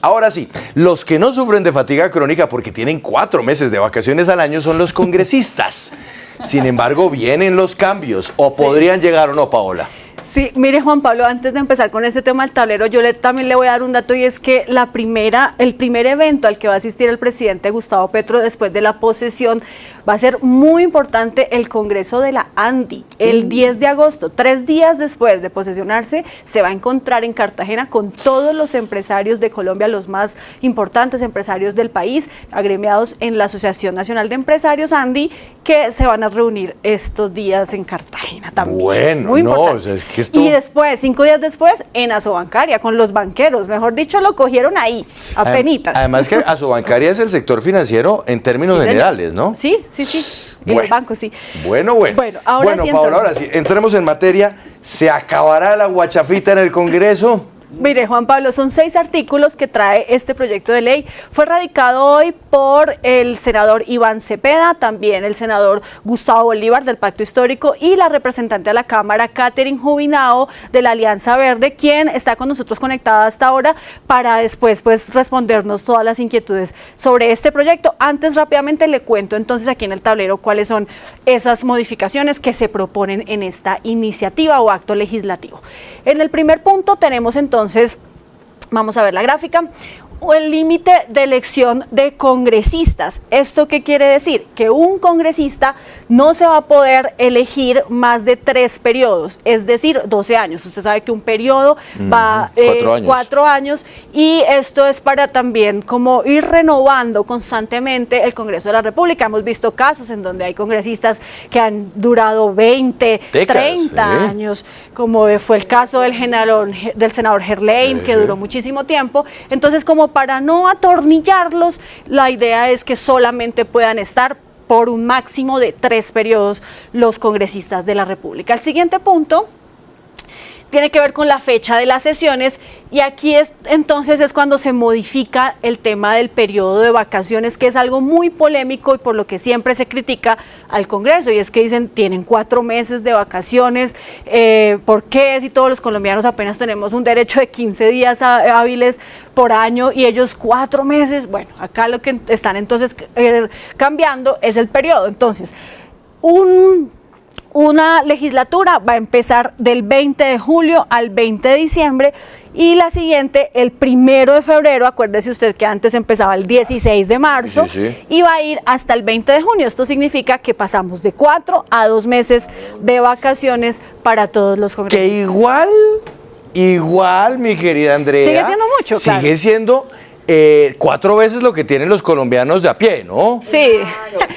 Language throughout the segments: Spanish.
Ahora sí, los que no sufren de fatiga crónica porque tienen 4 meses de vacaciones al año son los congresistas. Sin embargo, vienen los cambios, o podrían llegar o no, Paola. Sí, mire Juan Pablo, antes de empezar con este tema del tablero, yo también le voy a dar un dato, y es que el primer evento al que va a asistir el presidente Gustavo Petro después de la posesión va a ser muy importante, el Congreso de la ANDI, el 10 de agosto, 3 días después de posesionarse, se va a encontrar en Cartagena con todos los empresarios de Colombia, los más importantes empresarios del país, agremiados en la Asociación Nacional de Empresarios ANDI, que se van a reunir estos días en Cartagena también. Bueno, muy no, importante. o sea, es que esto... Y después, 5 días después, en Asobancaria, con los banqueros, mejor dicho, lo cogieron ahí, apenitas. Además que Asobancaria es el sector financiero en términos generales, ¿no? Sí. Y los bancos, sí. Bueno, ahora sí, Paola, ahora sí, entremos en materia. ¿Se acabará la guachafita en el Congreso? Mire, Juan Pablo, son 6 artículos que trae este proyecto de ley. Fue radicado hoy por el senador Iván Cepeda, también el senador Gustavo Bolívar del Pacto Histórico y la representante a la Cámara, Catherine Jubinao, de la Alianza Verde, quien está con nosotros conectada hasta ahora para después respondernos todas las inquietudes sobre este proyecto. Antes, rápidamente le cuento entonces aquí en el tablero cuáles son esas modificaciones que se proponen en esta iniciativa o acto legislativo. En el primer punto tenemos entonces, vamos a ver la gráfica, el límite de elección de congresistas. ¿Esto qué quiere decir? Que un congresista no se va a poder elegir más de 3 periodos, es decir, 12 años. Usted sabe que un periodo va 4 años, y esto es para también como ir renovando constantemente el Congreso de la República. Hemos visto casos en donde hay congresistas que han durado 20, décadas, 30 años, como fue el caso del senador Gerlain, que duró muchísimo tiempo. Entonces, como para no atornillarlos, la idea es que solamente puedan estar por un máximo de 3 periodos los congresistas de la República. El siguiente punto tiene que ver con la fecha de las sesiones, y aquí entonces es cuando se modifica el tema del periodo de vacaciones, que es algo muy polémico y por lo que siempre se critica al Congreso, y es que dicen tienen 4 meses de vacaciones, ¿por qué si todos los colombianos apenas tenemos un derecho de 15 días hábiles por año y ellos 4 meses? Bueno, acá lo que están entonces cambiando es el periodo. Entonces, una legislatura va a empezar del 20 de julio al 20 de diciembre y la siguiente el 1 de febrero, acuérdese usted que antes empezaba el 16 de marzo, y va a ir hasta el 20 de junio. Esto significa que pasamos de 4 a 2 meses de vacaciones para todos los congresistas. Que igual, mi querida Andrea. Sigue siendo mucho, claro. Sigue siendo 4 veces lo que tienen los colombianos de a pie, ¿no? Sí,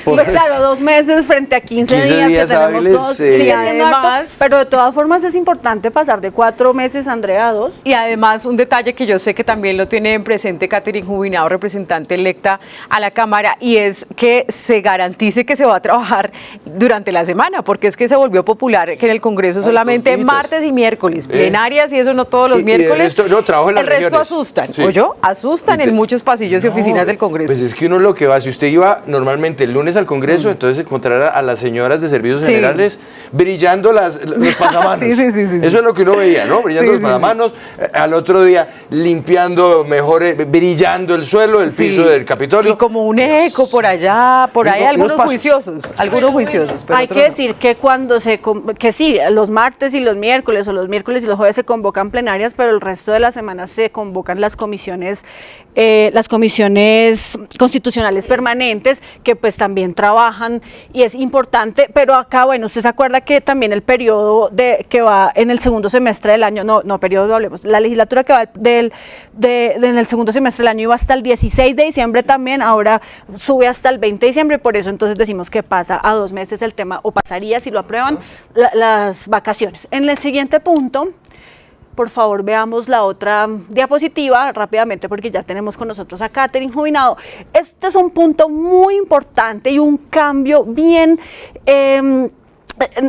pues claro, 2 meses frente a 15 días que tenemos hábiles, todos. Sí, además, pero de todas formas es importante pasar de 4 meses, Andrea, a 2. Y además un detalle que yo sé que también lo tiene en presente Catherine Jubinao, representante electa a la Cámara, y es que se garantice que se va a trabajar durante la semana, porque es que se volvió popular que en el Congreso solamente martes y miércoles, plenarias y eso no todos los miércoles. El resto asustan, asustan en muchos pasillos y oficinas del Congreso. Pues es que uno lo que va, si usted iba normalmente el lunes al Congreso, entonces encontrará a las señoras de servicios generales brillando los pasamanos. Eso es lo que uno veía, ¿no? Brillando los pasamanos, al otro día limpiando brillando el suelo, el piso del Capitolio. Y como un eco por allá, por ahí algunos juiciosos. Pero hay que decir que cuando los martes y los miércoles, o los miércoles y los jueves se convocan plenarias, pero el resto de la semana se convocan las comisiones constitucionales permanentes, que pues también trabajan, y es importante. Pero acá, bueno, usted se acuerda que también el periodo que va en el segundo semestre del año, periodo no hablemos, la legislatura que va en el segundo semestre del año iba hasta el 16 de diciembre también, ahora sube hasta el 20 de diciembre, por eso entonces decimos que pasa a 2 meses el tema, o pasaría si lo aprueban, las vacaciones. En el siguiente punto, por favor, veamos la otra diapositiva rápidamente, porque ya tenemos con nosotros a Catherine Jubinao. Este es un punto muy importante y un cambio bien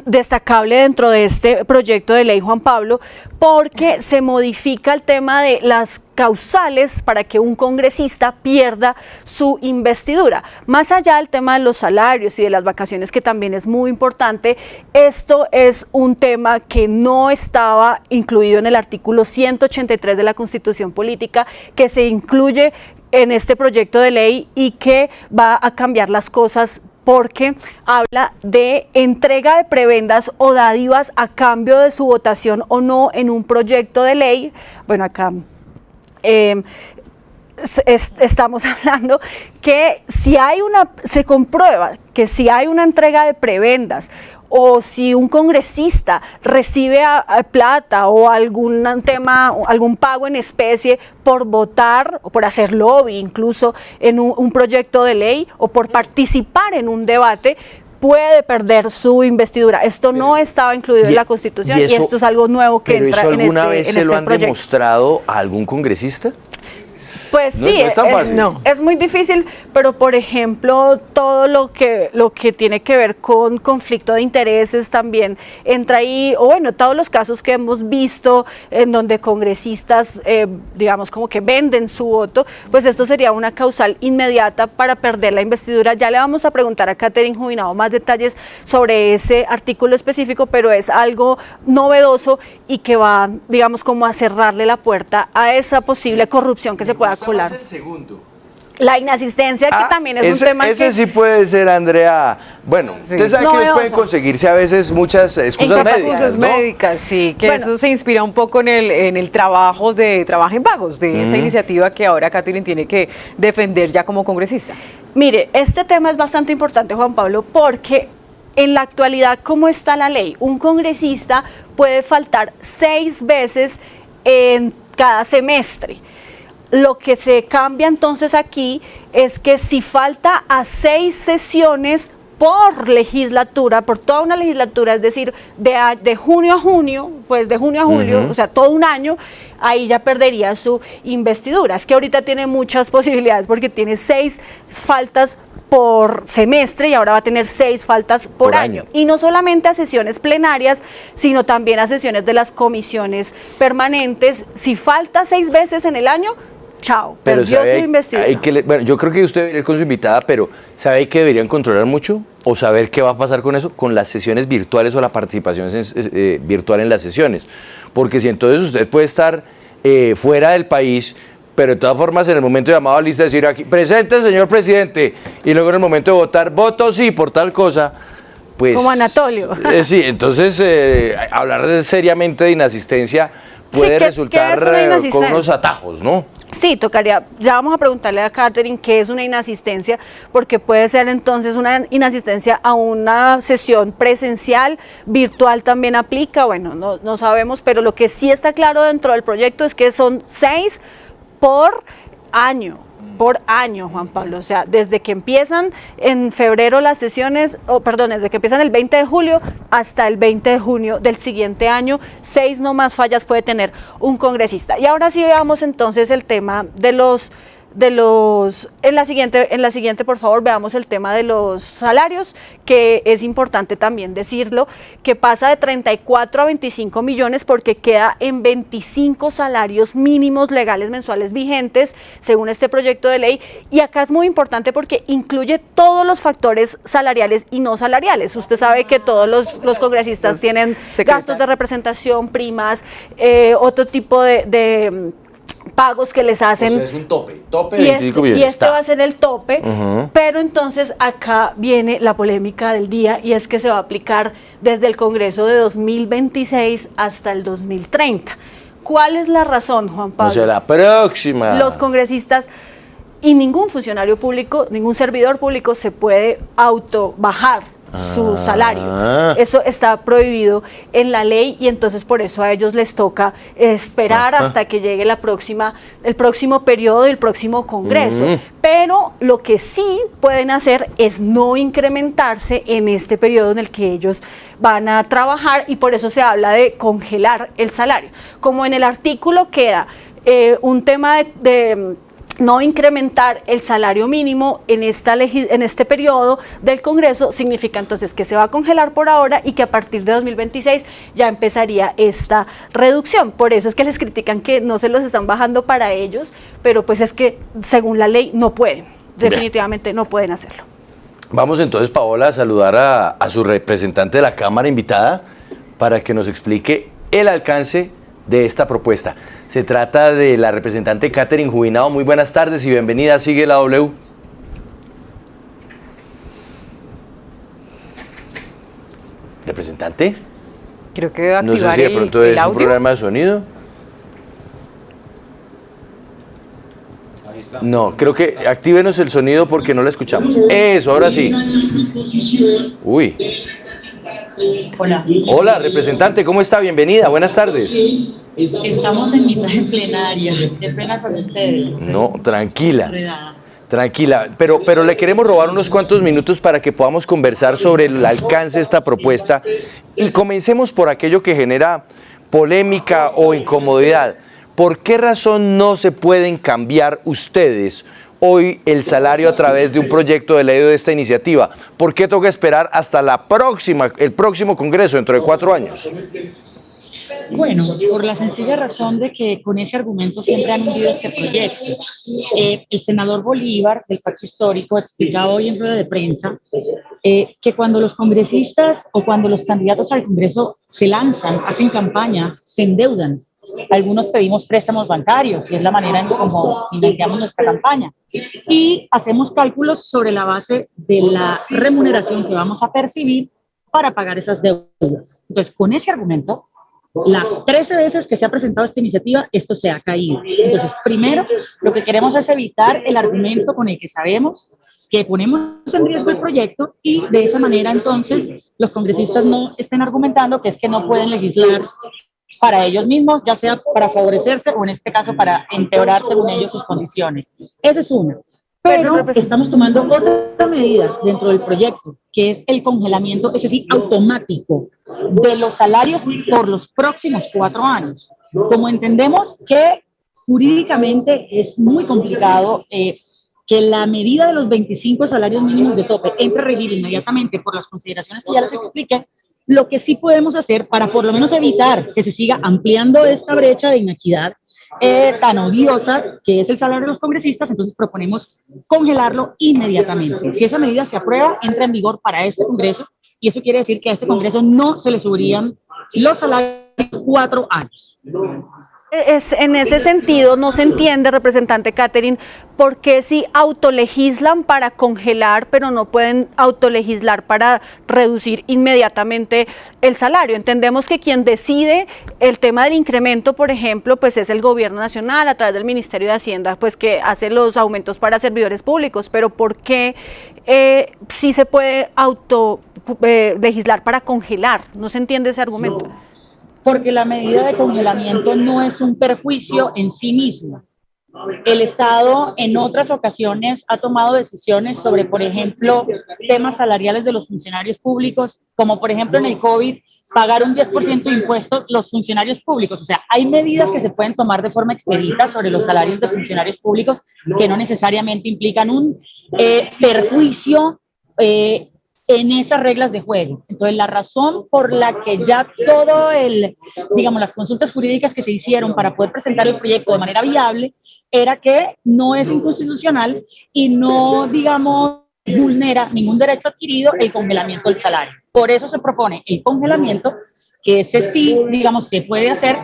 destacable dentro de este proyecto de ley, Juan Pablo, porque se modifica el tema de las causales para que un congresista pierda su investidura. Más allá del tema de los salarios y de las vacaciones, que también es muy importante, esto es un tema que no estaba incluido en el artículo 183 de la Constitución Política, que se incluye en este proyecto de ley y que va a cambiar las cosas, porque habla de entrega de prebendas o dádivas a cambio de su votación o no en un proyecto de ley. Bueno, acá estamos hablando que se comprueba que si hay una entrega de prebendas o si un congresista recibe plata o algún pago en especie por votar o por hacer lobby incluso en un proyecto de ley o por participar en un debate, puede perder su investidura. Esto no estaba incluido en la Constitución y esto es algo nuevo que entra en este proyecto. ¿Alguna vez se lo han demostrado a algún congresista? Pues no, sí, no es tan fácil. Es muy difícil, pero por ejemplo, todo lo que tiene que ver con conflicto de intereses también entra ahí, o bueno, todos los casos que hemos visto en donde congresistas, digamos, como que venden su voto, pues esto sería una causal inmediata para perder la investidura. Ya le vamos a preguntar a Catherine Jubinado más detalles sobre ese artículo específico, pero es algo novedoso y que va, digamos, como a cerrarle la puerta a esa posible corrupción que se pueda colar. El segundo. La inasistencia, que también es un tema ese sí puede ser, Andrea. Bueno, usted sabe que ellos pueden conseguirse a veces muchas excusas médicas, sí, que bueno, eso se inspira un poco en el trabajo de Trabajen Vagos, de esa iniciativa que ahora Catherine tiene que defender ya como congresista. Mire, este tema es bastante importante, Juan Pablo, porque en la actualidad, ¿cómo está la ley? Un congresista puede faltar 6 veces en cada semestre. Lo que se cambia entonces aquí es que si falta a 6 sesiones por legislatura, por toda una legislatura, es decir, de junio a junio, pues de junio a julio, o sea, todo un año, ahí ya perdería su investidura. Es que ahorita tiene muchas posibilidades porque tiene 6 faltas por semestre y ahora va a tener 6 faltas por año. Y no solamente a sesiones plenarias, sino también a sesiones de las comisiones permanentes. Si falta 6 veces en el año, chao, perdió su investidura. Bueno, yo creo que usted debería ir con su invitada, pero ¿sabe que deberían controlar mucho? ¿O saber qué va a pasar con eso? Con las sesiones virtuales o la participación virtual en las sesiones. Porque si entonces usted puede estar fuera del país, pero de todas formas en el momento de llamado a lista decir aquí, presente señor presidente, y luego en el momento de votar, voto sí por tal cosa, pues... Como Anatolio. Sí, entonces hablar seriamente de inasistencia puede resultar con unos atajos, ¿no? Sí, tocaría, ya vamos a preguntarle a Catherine qué es una inasistencia, porque puede ser entonces una inasistencia a una sesión presencial, virtual también aplica, bueno, no sabemos, pero lo que sí está claro dentro del proyecto es que son 6 por año, Juan Pablo. O sea, desde que empiezan en febrero las sesiones, desde que empiezan el 20 de julio hasta el 20 de junio del siguiente año, 6 no más fallas puede tener un congresista. Y ahora sí veamos entonces el tema en la siguiente, por favor, veamos el tema de los salarios, que es importante también decirlo, que pasa de 34 a 25 millones porque queda en 25 salarios mínimos legales mensuales vigentes, según este proyecto de ley. Y acá es muy importante porque incluye todos los factores salariales y no salariales. Usted sabe que todos los congresistas tienen gastos de representación, primas, otro tipo de pagos que les hacen. O sea, es un tope de 25 millones. Y este va a ser el tope, pero entonces acá viene la polémica del día, y es que se va a aplicar desde el Congreso de 2026 hasta el 2030. ¿Cuál es la razón, Juan Pablo? O sea, la próxima. Los congresistas y ningún funcionario público, ningún servidor público se puede autobajar su salario. Eso está prohibido en la ley, y entonces por eso a ellos les toca esperar hasta que llegue el próximo periodo del próximo Congreso. Pero lo que sí pueden hacer es no incrementarse en este periodo en el que ellos van a trabajar, y por eso se habla de congelar el salario. Como en el artículo queda un tema no incrementar el salario mínimo en este periodo del Congreso significa entonces que se va a congelar por ahora y que a partir de 2026 ya empezaría esta reducción. Por eso es que les critican que no se los están bajando para ellos, pero pues es que según la ley no pueden, definitivamente no pueden hacerlo. Vamos entonces, Paola, a saludar a su representante de la Cámara invitada para que nos explique el alcance de esta propuesta. Se trata de la representante Catherine Jubinao. Muy buenas tardes y bienvenida. Sigue la W. ¿Representante? Creo que debe activar no sé si de pronto es un programa de sonido. No, creo que actívenos el sonido porque no la escuchamos. Eso, ahora sí. Uy. Hola. Hola, representante, ¿cómo está? Bienvenida, buenas tardes. Estamos en mitad de plenaria, qué pena con ustedes. No, tranquila, tranquila, pero le queremos robar unos cuantos minutos para que podamos conversar sobre el alcance de esta propuesta y comencemos por aquello que genera polémica o incomodidad. ¿Por qué razón no se pueden cambiar ustedes hoy el salario a través de un proyecto de ley de esta iniciativa? ¿Por qué toca esperar hasta el próximo Congreso, dentro de 4 años? Bueno, por la sencilla razón de que con ese argumento siempre han hundido este proyecto. El senador Bolívar, del Pacto Histórico, explicaba hoy en rueda de prensa que cuando los congresistas o cuando los candidatos al Congreso se lanzan, hacen campaña, se endeudan. Algunos pedimos préstamos bancarios y es la manera en cómo financiamos nuestra campaña. Y hacemos cálculos sobre la base de la remuneración que vamos a percibir para pagar esas deudas. Entonces, con ese argumento, las 13 veces que se ha presentado esta iniciativa, esto se ha caído. Entonces, primero, lo que queremos es evitar el argumento con el que sabemos que ponemos en riesgo el proyecto y de esa manera, entonces, los congresistas no estén argumentando que es que no pueden legislar para ellos mismos, ya sea para favorecerse o en este caso para empeorar según ellos sus condiciones. Esa es una. Pero estamos tomando otra medida dentro del proyecto, que es el congelamiento, es decir, automático, de los salarios por los próximos 4 años. Como entendemos que jurídicamente es muy complicado que la medida de los 25 salarios mínimos de tope entre a regir inmediatamente por las consideraciones que ya les expliqué, lo que sí podemos hacer para por lo menos evitar que se siga ampliando esta brecha de inequidad tan odiosa que es el salario de los congresistas, entonces proponemos congelarlo inmediatamente. Si esa medida se aprueba, entra en vigor para este Congreso y eso quiere decir que a este Congreso no se le subirían los salarios 4 años. En ese sentido, no se entiende, representante Catherine, por qué si autolegislan para congelar, pero no pueden autolegislar para reducir inmediatamente el salario. Entendemos que quien decide el tema del incremento, por ejemplo, pues es el gobierno nacional a través del Ministerio de Hacienda, pues que hace los aumentos para servidores públicos, pero ¿por qué sí se puede legislar para congelar? No se entiende ese argumento. Porque la medida de congelamiento no es un perjuicio en sí mismo. El Estado en otras ocasiones ha tomado decisiones sobre, por ejemplo, temas salariales de los funcionarios públicos, como por ejemplo en el COVID, pagar un 10% de impuestos los funcionarios públicos. O sea, hay medidas que se pueden tomar de forma expedita sobre los salarios de funcionarios públicos que no necesariamente implican un perjuicio en esas reglas de juego. Entonces, la razón por la que ya las consultas jurídicas que se hicieron para poder presentar el proyecto de manera viable era que no es inconstitucional y no, vulnera ningún derecho adquirido el congelamiento del salario. Por eso se propone el congelamiento, que ese sí, se puede hacer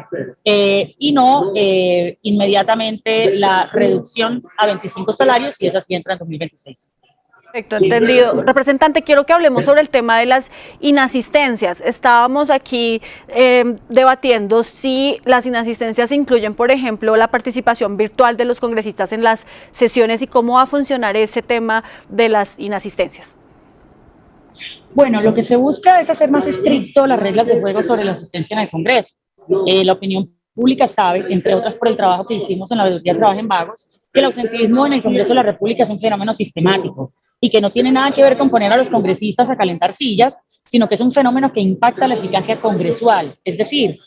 y no inmediatamente la reducción a 25 salarios y esa sí entra en 2026. Perfecto, entendido. Representante, quiero que hablemos sobre el tema de las inasistencias. Estábamos aquí debatiendo si las inasistencias incluyen, por ejemplo, la participación virtual de los congresistas en las sesiones y cómo va a funcionar ese tema de las inasistencias. Bueno, lo que se busca es hacer más estricto las reglas de juego sobre la asistencia en el Congreso. La opinión pública sabe, entre otras por el trabajo que hicimos en la Veeduría Trabajo en Vagos, que el ausentismo en el Congreso de la República es un fenómeno sistemático y que no tiene nada que ver con poner a los congresistas a calentar sillas, sino que es un fenómeno que impacta la eficacia congresual. Es decir,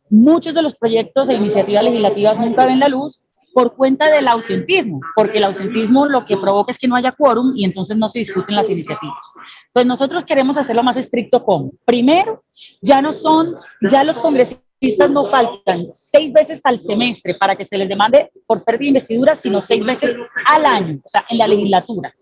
muchos de los proyectos e iniciativas legislativas nunca ven la luz por cuenta del ausentismo, porque el ausentismo lo que provoca es que no haya quórum y entonces no se discuten las iniciativas. Pues nosotros queremos hacerlo más estricto como, primero, ya los congresistas no faltan 6 veces al semestre para que se les demande por pérdida de investidura, sino 6 veces al año, o sea, en la legislatura.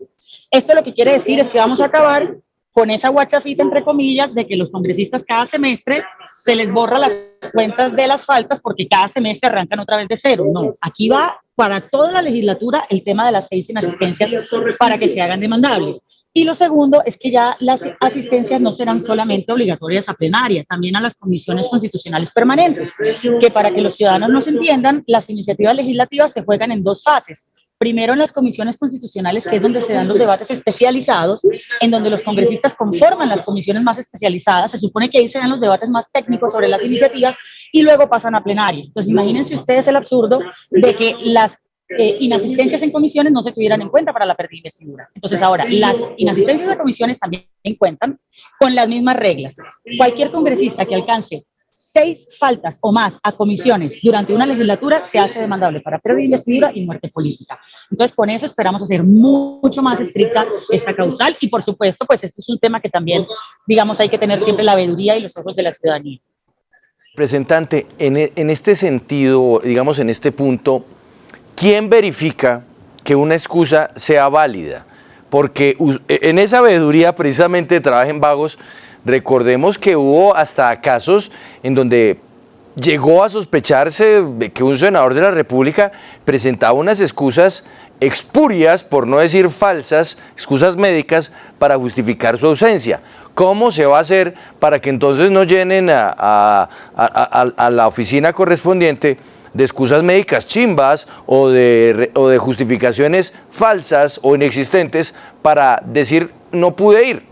Esto lo que quiere decir es que vamos a acabar con esa guachafita, entre comillas, de que los congresistas cada semestre se les borra las cuentas de las faltas porque cada semestre arrancan otra vez de cero. No, aquí va para toda la legislatura el tema de las 6 inasistencias para que se hagan demandables. Y lo segundo es que ya las asistencias no serán solamente obligatorias a plenaria, también a las comisiones constitucionales permanentes, que para que los ciudadanos nos entiendan, las iniciativas legislativas se juegan en 2 fases. Primero en las comisiones constitucionales, que es donde se dan los debates especializados, en donde los congresistas conforman las comisiones más especializadas, se supone que ahí se dan los debates más técnicos sobre las iniciativas y luego pasan a plenaria. Entonces imagínense ustedes el absurdo de que las inasistencias en comisiones no se tuvieran en cuenta para la pérdida de investidura. Entonces ahora, las inasistencias a comisiones también cuentan con las mismas reglas. Cualquier congresista que alcance 6 faltas o más a comisiones durante una legislatura se hace demandable para pérdida de investidura y muerte política. Entonces, con eso esperamos hacer mucho más estricta esta causal y, por supuesto, pues este es un tema que también, digamos, hay que tener siempre la veeduría y los ojos de la ciudadanía. Representante, en este sentido, digamos, en este punto, ¿quién verifica que una excusa sea válida? Porque en esa veeduría precisamente de Trabajen Vagos, recordemos que hubo hasta casos en donde llegó a sospecharse de que un senador de la República presentaba unas excusas espurias, por no decir falsas, excusas médicas para justificar su ausencia. ¿Cómo se va a hacer para que entonces no llenen a la oficina correspondiente de excusas médicas chimbas o de justificaciones falsas o inexistentes para decir no pude ir?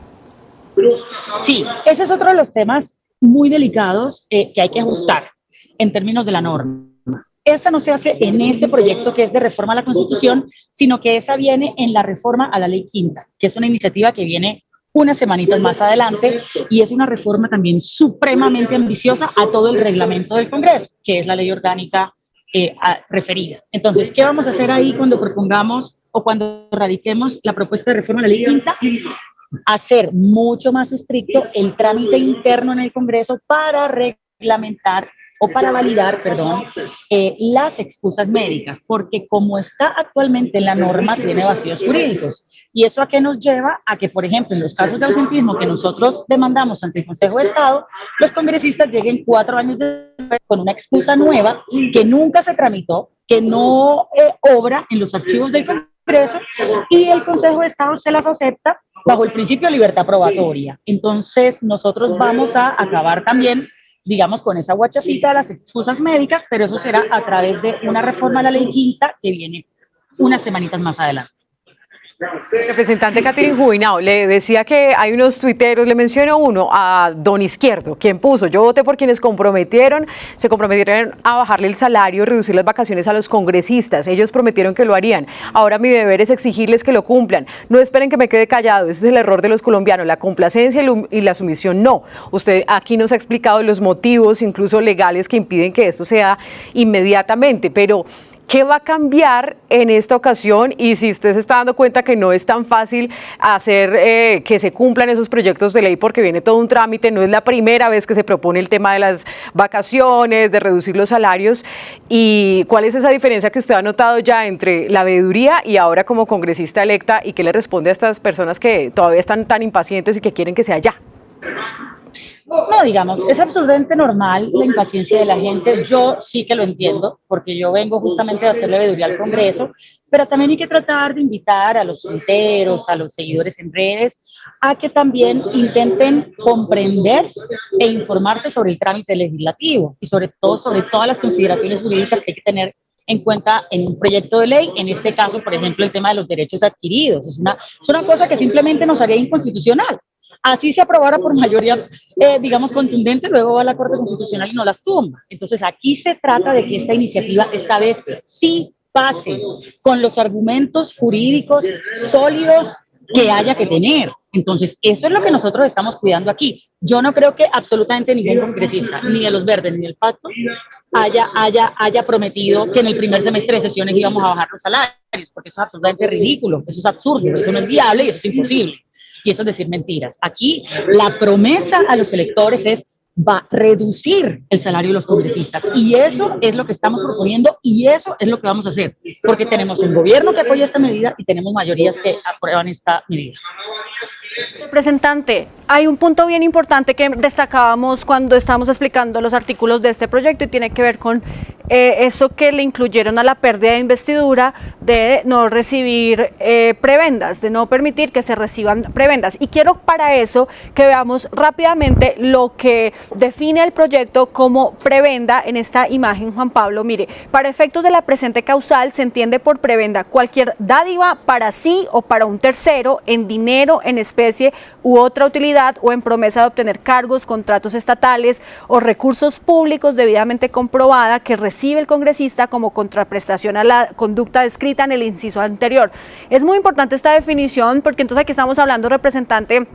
Sí, ese es otro de los temas muy delicados que hay que ajustar en términos de la norma. Esta no se hace en este proyecto que es de reforma a la Constitución, sino que esa viene en la reforma a la Ley Quinta, que es una iniciativa que viene unas semanitas más adelante y es una reforma también supremamente ambiciosa a todo el reglamento del Congreso, que es la ley orgánica referida. Entonces, ¿qué vamos a hacer ahí cuando propongamos o cuando radiquemos la propuesta de reforma a la Ley Quinta? Hacer mucho más estricto el trámite interno en el Congreso para reglamentar o para validar, las excusas médicas, porque como está actualmente en la norma, tiene vacíos jurídicos. ¿Y eso a qué nos lleva? A que, por ejemplo, en los casos de ausentismo que nosotros demandamos ante el Consejo de Estado, los congresistas lleguen 4 años después con una excusa nueva que nunca se tramitó, que no obra en los archivos del Congreso y el Consejo de Estado se las acepta bajo el principio de libertad probatoria. Entonces, nosotros vamos a acabar también, digamos, con esa guachafita de las excusas médicas, pero eso será a través de una reforma a la Ley Quinta que viene unas semanitas más adelante. Representante Catherine Jubinao, le decía que hay unos tuiteros, le menciono uno, a Don Izquierdo, quien puso: yo voté por quienes se comprometieron a bajarle el salario, reducir las vacaciones a los congresistas, ellos prometieron que lo harían, ahora mi deber es exigirles que lo cumplan, no esperen que me quede callado, ese es el error de los colombianos, la complacencia y la sumisión no. Usted aquí nos ha explicado los motivos, incluso legales, que impiden que esto sea inmediatamente, pero ¿qué va a cambiar en esta ocasión? Y si usted se está dando cuenta que no es tan fácil hacer que se cumplan esos proyectos de ley porque viene todo un trámite, no es la primera vez que se propone el tema de las vacaciones, de reducir los salarios, ¿y cuál es esa diferencia que usted ha notado ya entre la veeduría y ahora como congresista electa, y qué le responde a estas personas que todavía están tan impacientes y que quieren que sea ya? No, digamos, es absolutamente normal la impaciencia de la gente. Yo sí que lo entiendo, porque yo vengo justamente a hacerle veeduría al Congreso, pero también hay que tratar de invitar a los tuiteros, a los seguidores en redes, a que también intenten comprender e informarse sobre el trámite legislativo y sobre todo sobre todas las consideraciones jurídicas que hay que tener en cuenta en un proyecto de ley, en este caso, por ejemplo, el tema de los derechos adquiridos. Es una cosa que simplemente nos haría inconstitucional. Así se aprobara por mayoría, digamos, contundente, luego va a la Corte Constitucional y no las tumba. Entonces, aquí se trata de que esta iniciativa, esta vez, sí pase con los argumentos jurídicos sólidos que haya que tener. Entonces, eso es lo que nosotros estamos cuidando aquí. Yo no creo que absolutamente ningún congresista, ni de los verdes, ni del pacto, haya prometido que en el primer semestre de sesiones íbamos a bajar los salarios, porque eso es absolutamente ridículo, eso es absurdo, eso no es viable y eso es imposible. Y eso es decir mentiras. Aquí la promesa a los electores es va a reducir el salario de los congresistas. Y eso es lo que estamos proponiendo y eso es lo que vamos a hacer. Porque tenemos un gobierno que apoya esta medida y tenemos mayorías que aprueban esta medida. Representante, hay un punto bien importante que destacábamos cuando estábamos explicando los artículos de este proyecto y tiene que ver con eso que le incluyeron a la pérdida de investidura de no recibir prebendas, de no permitir que se reciban prebendas. Y quiero para eso que veamos rápidamente lo que define el proyecto como prebenda en esta imagen, Juan Pablo. Mire, para efectos de la presente causal se entiende por prebenda cualquier dádiva para sí o para un tercero en dinero, en especie u otra utilidad o en promesa de obtener cargos, contratos estatales o recursos públicos debidamente comprobada que recibe el congresista como contraprestación a la conducta descrita en el inciso anterior. Es muy importante esta definición porque entonces aquí estamos hablando, representante,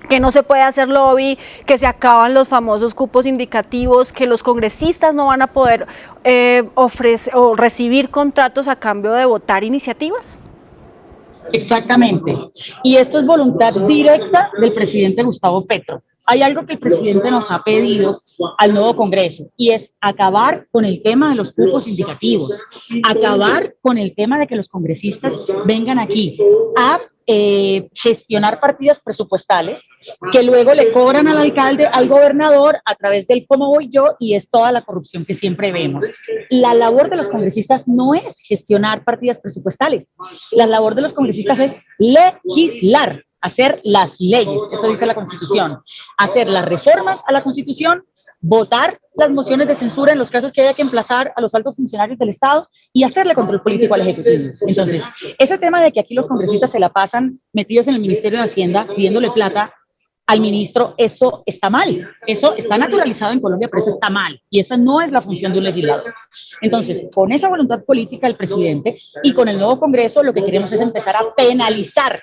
que no se puede hacer lobby, que se acaban los famosos cupos indicativos, que los congresistas no van a poder ofrecer o recibir contratos a cambio de votar iniciativas. Exactamente. Y esto es voluntad directa del presidente Gustavo Petro. Hay algo que el presidente nos ha pedido al nuevo Congreso y es acabar con el tema de los cupos indicativos, acabar con el tema de que los congresistas vengan aquí a gestionar partidas presupuestales que luego le cobran al alcalde, al gobernador a través del cómo voy yo y es toda la corrupción que siempre vemos. La labor de los congresistas no es gestionar partidas presupuestales, la labor de los congresistas es legislar, hacer las leyes, eso dice la Constitución, hacer las reformas a la Constitución, votar las mociones de censura en los casos que haya que emplazar a los altos funcionarios del Estado y hacerle control político al Ejecutivo. Entonces, ese tema de que aquí los congresistas se la pasan metidos en el Ministerio de Hacienda pidiéndole plata al ministro, eso está mal, eso está naturalizado en Colombia, pero eso está mal y esa no es la función de un legislador. Entonces, con esa voluntad política del presidente y con el nuevo Congreso, lo que queremos es empezar a penalizar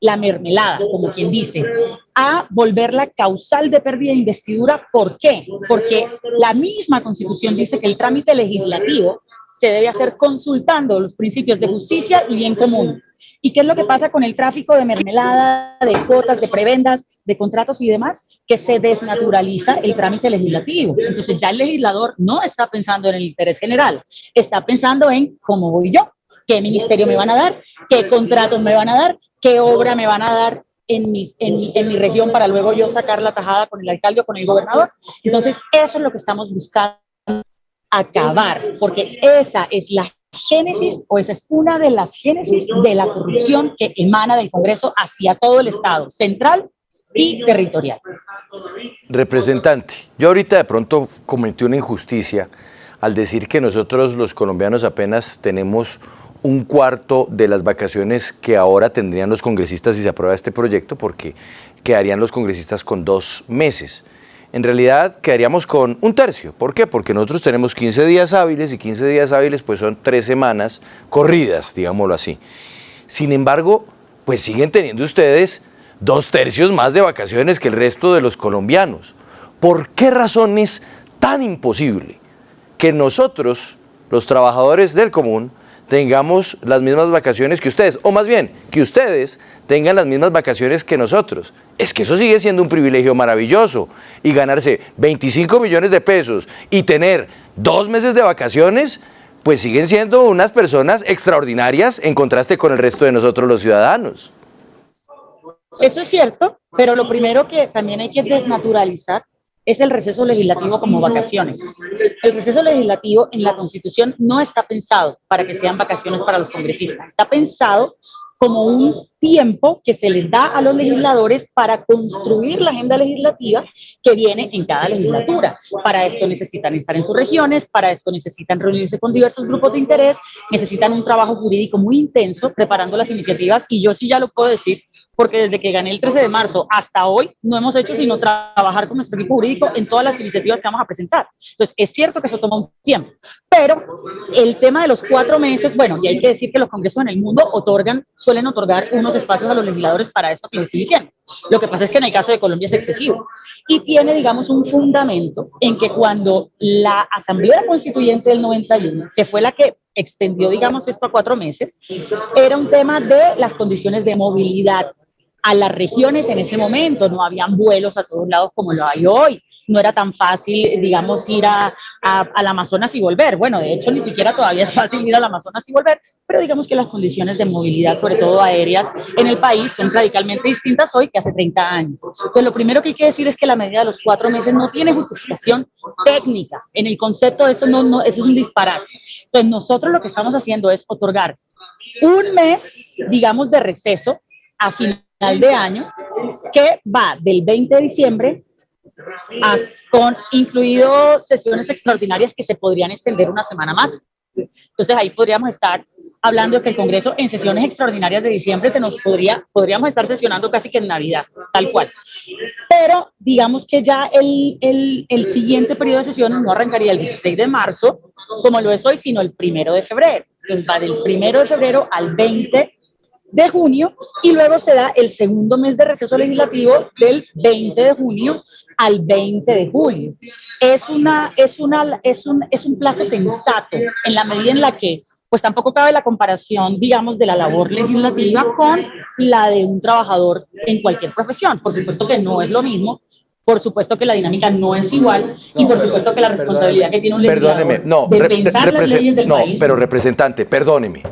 la mermelada, como quien dice, a volverla causal de pérdida de investidura. ¿Por qué? Porque la misma Constitución dice que el trámite legislativo se debe hacer consultando los principios de justicia y bien común. ¿Y qué es lo que pasa con el tráfico de mermelada, de cuotas, de prebendas, de contratos y demás? Que se desnaturaliza el trámite legislativo. Entonces ya el legislador no está pensando en el interés general, está pensando en cómo voy yo, qué ministerio me van a dar, qué contratos me van a dar, qué obra me van a dar en mi región para luego yo sacar la tajada con el alcalde o con el gobernador. Entonces, eso es lo que estamos buscando acabar, porque esa es la génesis, o esa es una de las génesis de la corrupción que emana del Congreso hacia todo el Estado, central y territorial. Representante, yo ahorita de pronto cometí una injusticia al decir que nosotros los colombianos apenas tenemos un cuarto de las vacaciones que ahora tendrían los congresistas si se aprueba este proyecto, porque quedarían los congresistas con 2 meses. En realidad quedaríamos con 1/3. ¿Por qué? Porque nosotros tenemos 15 días hábiles y 15 días hábiles pues son 3 semanas corridas, digámoslo así. Sin embargo, pues siguen teniendo ustedes 2/3 más de vacaciones que el resto de los colombianos. ¿Por qué razón es tan imposible que nosotros, los trabajadores del común, tengamos las mismas vacaciones que ustedes, o más bien, que ustedes tengan las mismas vacaciones que nosotros? Es que eso sigue siendo un privilegio maravilloso, y ganarse 25 millones de pesos y tener 2 meses de vacaciones, pues siguen siendo unas personas extraordinarias en contraste con el resto de nosotros los ciudadanos. Eso es cierto, pero lo primero que también hay que desnaturalizar es el receso legislativo como vacaciones. El receso legislativo en la Constitución no está pensado para que sean vacaciones para los congresistas, está pensado como un tiempo que se les da a los legisladores para construir la agenda legislativa que viene en cada legislatura. Para esto necesitan estar en sus regiones, para esto necesitan reunirse con diversos grupos de interés, necesitan un trabajo jurídico muy intenso preparando las iniciativas, y yo sí ya lo puedo decir, porque desde que gané el 13 de marzo hasta hoy no hemos hecho sino trabajar con nuestro equipo jurídico en todas las iniciativas que vamos a presentar. Entonces, es cierto que eso toma un tiempo, pero el tema de los 4 meses, bueno, y hay que decir que los congresos en el mundo suelen otorgar unos espacios a los legisladores para esto que les estoy diciendo. Lo que pasa es que en el caso de Colombia es excesivo y tiene, digamos, un fundamento en que cuando la Asamblea Constituyente del 91, que fue la que extendió, digamos, esto a 4 meses, era un tema de las condiciones de movilidad a las regiones en ese momento. No habían vuelos a todos lados como lo hay hoy. No era tan fácil, digamos, ir al Amazonas y volver. Bueno, de hecho, ni siquiera todavía es fácil ir al Amazonas y volver, pero digamos que las condiciones de movilidad, sobre todo aéreas, en el país son radicalmente distintas hoy que hace 30 años. Entonces, lo primero que hay que decir es que la medida de los 4 meses no tiene justificación técnica. En el concepto de eso, eso es un disparate. Entonces, nosotros lo que estamos haciendo es otorgar un mes, digamos, de receso a final de año, que va del 20 de diciembre con incluido sesiones extraordinarias que se podrían extender una semana más. Entonces ahí podríamos estar hablando de que el Congreso en sesiones extraordinarias de diciembre podríamos estar sesionando casi que en Navidad, tal cual. Pero digamos que ya el siguiente periodo de sesiones no arrancaría el 16 de marzo, como lo es hoy, sino el 1 de febrero. Entonces va del 1 de febrero al 20 de junio y luego se da el segundo mes de receso legislativo del 20 de junio al 20 de julio. Es un plazo sensato en la medida en la que pues tampoco cabe la comparación, digamos, de la labor legislativa con la de un trabajador en cualquier profesión. Por supuesto que no es lo mismo, por supuesto que la dinámica no es igual y por supuesto que la responsabilidad que tiene un legislador de pensar las leyes del país. Pero representante, perdóneme.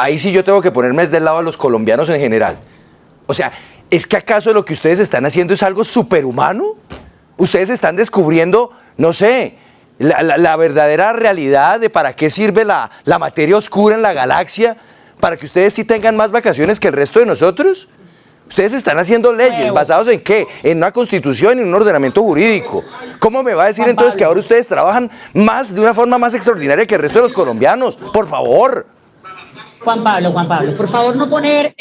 Ahí sí yo tengo que ponerme del lado de los colombianos en general. O sea, ¿es que acaso lo que ustedes están haciendo es algo superhumano? Ustedes están descubriendo, no sé, la verdadera realidad de para qué sirve la materia oscura en la galaxia, para que ustedes sí tengan más vacaciones que el resto de nosotros. Ustedes están haciendo leyes, ¿basados en qué? En una constitución y en un ordenamiento jurídico. ¿Cómo me va a decir entonces que ahora ustedes trabajan más, de una forma más extraordinaria que el resto de los colombianos? Por favor. Juan Pablo, por favor no poner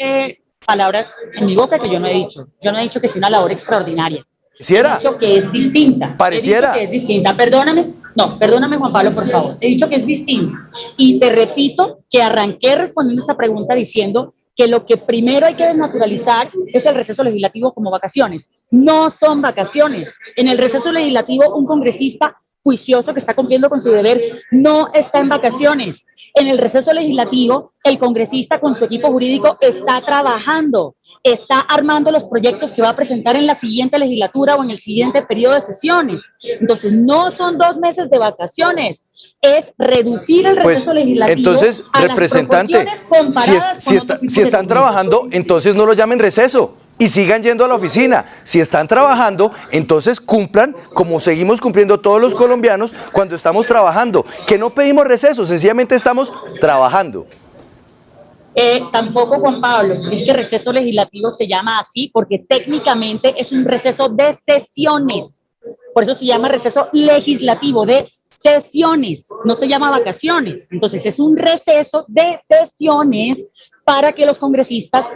palabras en mi boca que yo no he dicho. Yo no he dicho que sea una labor extraordinaria. Pareciera. He dicho que es distinta. Pareciera. He dicho que es distinta. Perdóname Juan Pablo, por favor. He dicho que es distinta. Y te repito que arranqué respondiendo esa pregunta diciendo que lo que primero hay que desnaturalizar es el receso legislativo como vacaciones. No son vacaciones. En el receso legislativo, un congresista juicioso que está cumpliendo con su deber no está en vacaciones. En el receso legislativo, el congresista con su equipo jurídico está trabajando, está armando los proyectos que va a presentar en la siguiente legislatura o en el siguiente periodo de sesiones. Entonces, no son 2 meses de vacaciones, es reducir el receso legislativo. Entonces, a representante, si están trabajando, entonces no lo llamen receso y sigan yendo a la oficina. Si están trabajando, entonces cumplan como seguimos cumpliendo todos los colombianos cuando estamos trabajando, que no pedimos receso, sencillamente estamos trabajando. Tampoco, Juan Pablo, es que receso legislativo se llama así porque técnicamente es un receso de sesiones. Por eso se llama receso legislativo de sesiones, no se llama vacaciones. Entonces es un receso de sesiones para que los congresistas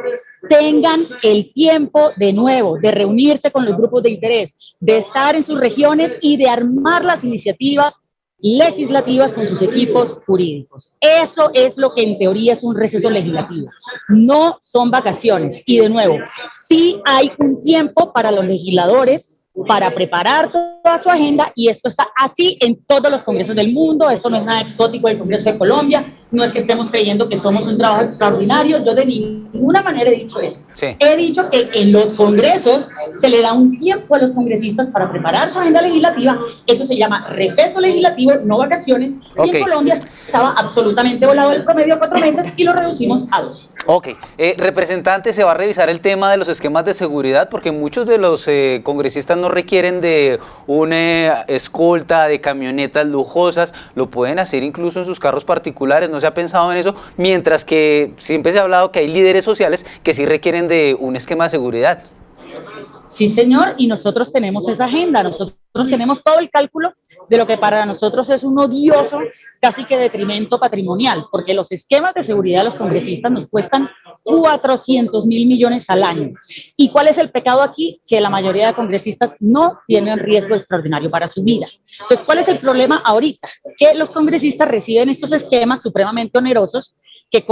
tengan el tiempo de nuevo de reunirse con los grupos de interés, de estar en sus regiones y de armar las iniciativas legislativas con sus equipos jurídicos. Eso es lo que en teoría es un receso legislativo. No son vacaciones. Y de nuevo, sí hay un tiempo para los legisladores para preparar toda su agenda y esto está así en todos los congresos del mundo. Esto no es nada exótico del Congreso de Colombia, no es que estemos creyendo que somos un trabajo extraordinario. Yo de ninguna manera he dicho eso. Sí. He dicho que en los congresos se le da un tiempo a los congresistas para preparar su agenda legislativa. Eso se llama receso legislativo, no vacaciones. Y en Colombia estaba absolutamente volado el promedio a 4 meses y lo reducimos a 2. Ok, representante, ¿se va a revisar el tema de los esquemas de seguridad? Porque muchos de los congresistas no requieren de una escolta, de camionetas lujosas, lo pueden hacer incluso en sus carros particulares, ¿no se ha pensado en eso? Mientras que siempre se ha hablado que hay líderes sociales que sí requieren de un esquema de seguridad. Sí, señor, y nosotros tenemos esa agenda, nosotros tenemos todo el cálculo de lo que para nosotros es un odioso, casi que detrimento patrimonial, porque los esquemas de seguridad de los congresistas nos cuestan 400.000 millones al año. ¿Y cuál es el pecado aquí? Que la mayoría de congresistas no tienen riesgo extraordinario para su vida. Entonces, ¿cuál es el problema ahorita? Que los congresistas reciben estos esquemas supremamente onerosos que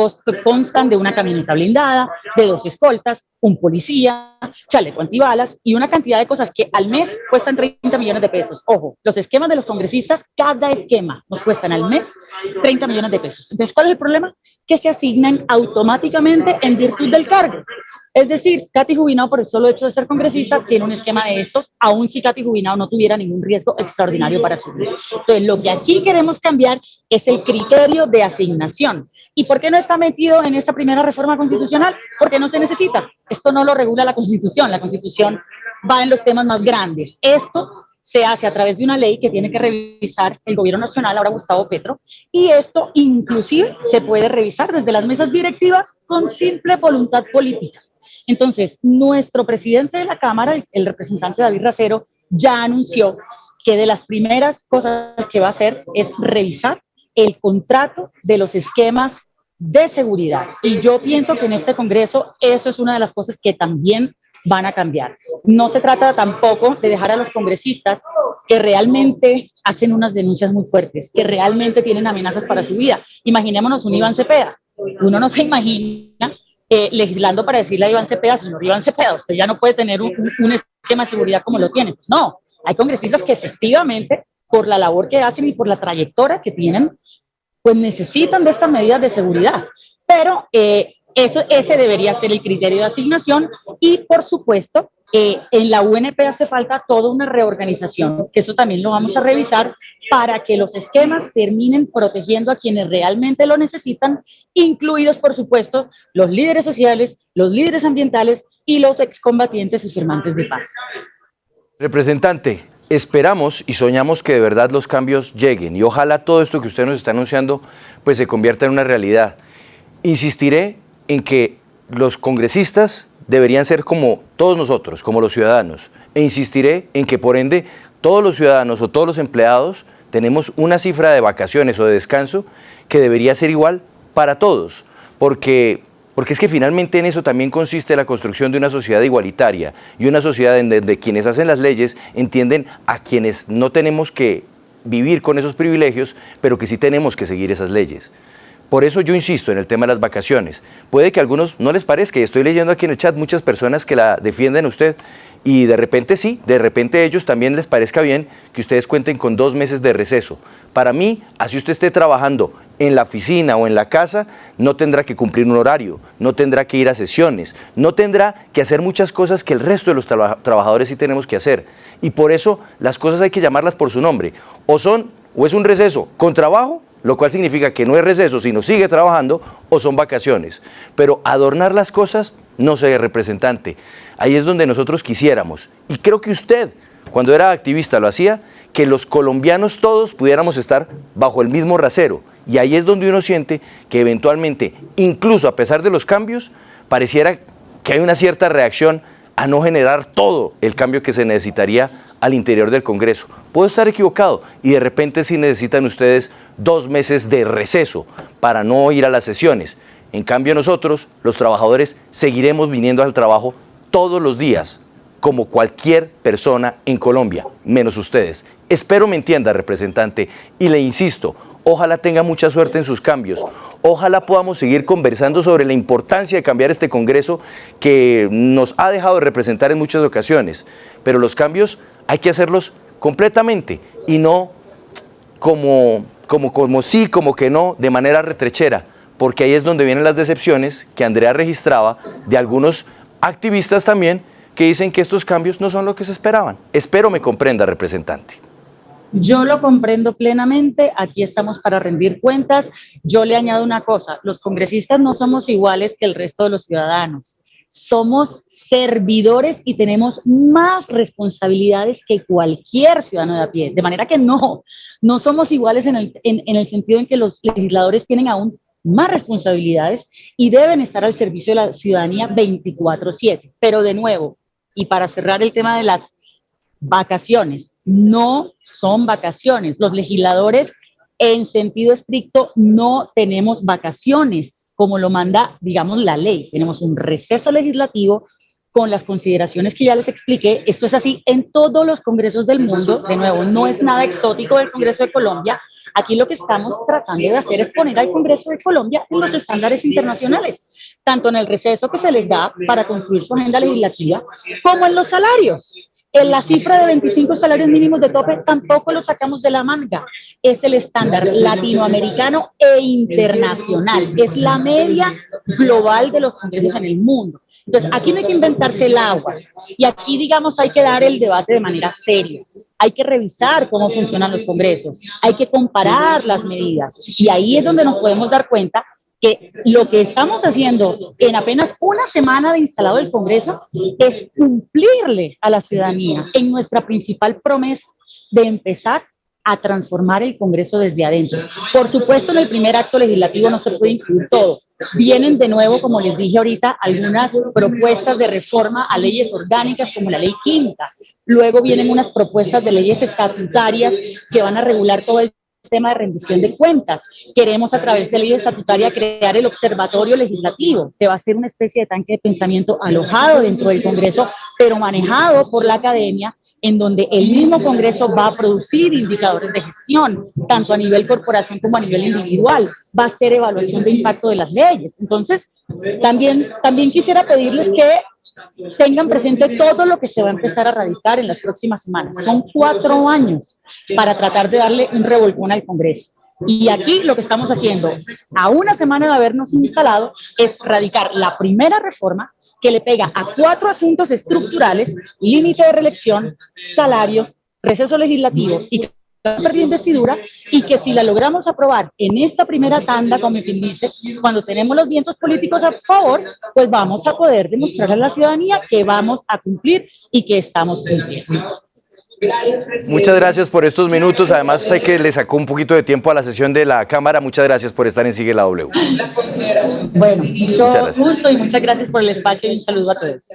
constan de una camioneta blindada, de 2 escoltas, un policía, chaleco antibalas y una cantidad de cosas que al mes cuestan 30 millones de pesos. Ojo, los esquemas de los congresistas, cada esquema nos cuestan al mes 30 millones de pesos. Entonces, ¿cuál es el problema? Que se asignan automáticamente en virtud del cargo. Es decir, Katy Jubinao, por el solo hecho de ser congresista, tiene un esquema de estos, aun si Katy Jubinao no tuviera ningún riesgo extraordinario para su vida. Entonces, lo que aquí queremos cambiar es el criterio de asignación. ¿Y por qué no está metido en esta primera reforma constitucional? Porque no se necesita. Esto no lo regula la Constitución. La Constitución va en los temas más grandes. Esto se hace a través de una ley que tiene que revisar el gobierno nacional, ahora Gustavo Petro, y esto inclusive se puede revisar desde las mesas directivas con simple voluntad política. Entonces, nuestro presidente de la Cámara, el representante David Racero, ya anunció que de las primeras cosas que va a hacer es revisar el contrato de los esquemas de seguridad. Y yo pienso que en este Congreso eso es una de las cosas que también van a cambiar. No se trata tampoco de dejar a los congresistas que realmente hacen unas denuncias muy fuertes, que realmente tienen amenazas para su vida. Imaginémonos un Iván Cepeda. Uno no se imagina legislando para decirle a Iván Cepeda, señor Iván Cepeda, usted ya no puede tener un esquema de seguridad como lo tiene. Pues no, hay congresistas que efectivamente, por la labor que hacen y por la trayectoria que tienen, pues necesitan de estas medidas de seguridad. Pero ese debería ser el criterio de asignación y, por supuesto, en la UNP hace falta toda una reorganización, que eso también lo vamos a revisar, para que los esquemas terminen protegiendo a quienes realmente lo necesitan, incluidos, por supuesto, los líderes sociales, los líderes ambientales y los excombatientes y firmantes de paz. Representante, esperamos y soñamos que de verdad los cambios lleguen y ojalá todo esto que usted nos está anunciando pues se convierta en una realidad. Insistiré en que los congresistas deberían ser como todos nosotros, como los ciudadanos, e insistiré en que por ende todos los ciudadanos o todos los empleados tenemos una cifra de vacaciones o de descanso que debería ser igual para todos, porque es que finalmente en eso también consiste la construcción de una sociedad igualitaria y una sociedad en donde quienes hacen las leyes entienden a quienes no tenemos que vivir con esos privilegios, pero que sí tenemos que seguir esas leyes. Por eso yo insisto en el tema de las vacaciones. Puede que a algunos no les parezca, y estoy leyendo aquí en el chat muchas personas que la defienden a usted, y de repente sí, de repente a ellos también les parezca bien que ustedes cuenten con 2 meses de receso. Para mí, así usted esté trabajando en la oficina o en la casa, no tendrá que cumplir un horario, no tendrá que ir a sesiones, no tendrá que hacer muchas cosas que el resto de los trabajadores sí tenemos que hacer. Y por eso las cosas hay que llamarlas por su nombre. O es un receso con trabajo, lo cual significa que no es receso, sino sigue trabajando, o son vacaciones. Pero adornar las cosas, no sé, representante. Ahí es donde nosotros quisiéramos, y creo que usted, cuando era activista, lo hacía, que los colombianos todos pudiéramos estar bajo el mismo rasero. Y ahí es donde uno siente que eventualmente, incluso a pesar de los cambios, pareciera que hay una cierta reacción a no generar todo el cambio que se necesitaría al interior del Congreso. Puedo estar equivocado y de repente sí necesitan ustedes 2 meses de receso para no ir a las sesiones. En cambio nosotros, los trabajadores, seguiremos viniendo al trabajo todos los días, como cualquier persona en Colombia, menos ustedes. Espero me entienda, representante, y le insisto, ojalá tenga mucha suerte en sus cambios. Ojalá podamos seguir conversando sobre la importancia de cambiar este Congreso que nos ha dejado de representar en muchas ocasiones. Pero los cambios hay que hacerlos completamente y no como sí, como que no, de manera retrechera, porque ahí es donde vienen las decepciones que Andrea registraba de algunos activistas también que dicen que estos cambios no son lo que se esperaban. Espero me comprenda, representante. Yo lo comprendo plenamente, aquí estamos para rendir cuentas. Yo le añado una cosa, los congresistas no somos iguales que el resto de los ciudadanos. Somos servidores y tenemos más responsabilidades que cualquier ciudadano de a pie. De manera que no somos iguales en el sentido en que los legisladores tienen aún más responsabilidades y deben estar al servicio de la ciudadanía 24/7. Pero de nuevo, y para cerrar el tema de las vacaciones, no son vacaciones. Los legisladores, en sentido estricto, no tenemos vacaciones, como lo manda, digamos, la ley. Tenemos un receso legislativo con las consideraciones que ya les expliqué. Esto es así en todos los congresos del mundo. De nuevo, no es nada exótico del Congreso de Colombia. Aquí lo que estamos tratando de hacer es poner al Congreso de Colombia en los estándares internacionales, tanto en el receso que se les da para construir su agenda legislativa, como en los salarios. En la cifra de 25 salarios mínimos de tope tampoco lo sacamos de la manga. Es el estándar latinoamericano e internacional. Es la media global de los congresos en el mundo. Entonces, aquí no hay que inventarse el agua. Y aquí, digamos, hay que dar el debate de manera seria. Hay que revisar cómo funcionan los congresos. Hay que comparar las medidas. Y ahí es donde nos podemos dar cuenta que lo que estamos haciendo en apenas una semana de instalado el Congreso es cumplirle a la ciudadanía en nuestra principal promesa de empezar a transformar el Congreso desde adentro. Por supuesto, en el primer acto legislativo no se puede incluir todo. Vienen de nuevo, como les dije ahorita, algunas propuestas de reforma a leyes orgánicas como la ley quinta. Luego vienen unas propuestas de leyes estatutarias que van a regular todo el tema de rendición de cuentas. Queremos a través de ley estatutaria crear el observatorio legislativo, que va a ser una especie de tanque de pensamiento alojado dentro del Congreso, pero manejado por la academia, en donde el mismo Congreso va a producir indicadores de gestión, tanto a nivel corporación como a nivel individual, va a hacer evaluación de impacto de las leyes. Entonces, también quisiera pedirles que tengan presente todo lo que se va a empezar a radicar en las próximas semanas. Son 4 años para tratar de darle un revolcón al Congreso. Y aquí lo que estamos haciendo, a una semana de habernos instalado, es radicar la primera reforma que le pega a 4 asuntos estructurales: límite de reelección, salarios, receso legislativo y pérdida de investidura, y que si la logramos aprobar en esta primera tanda, como quien dice, cuando tenemos los vientos políticos a favor, pues vamos a poder demostrar a la ciudadanía que vamos a cumplir y que estamos cumpliendo. Muchas gracias por estos minutos. Además, sé que le sacó un poquito de tiempo a la sesión de la Cámara. Muchas gracias por estar en Sigue la W. Bueno, mucho gusto y muchas gracias por el espacio y un saludo a todos.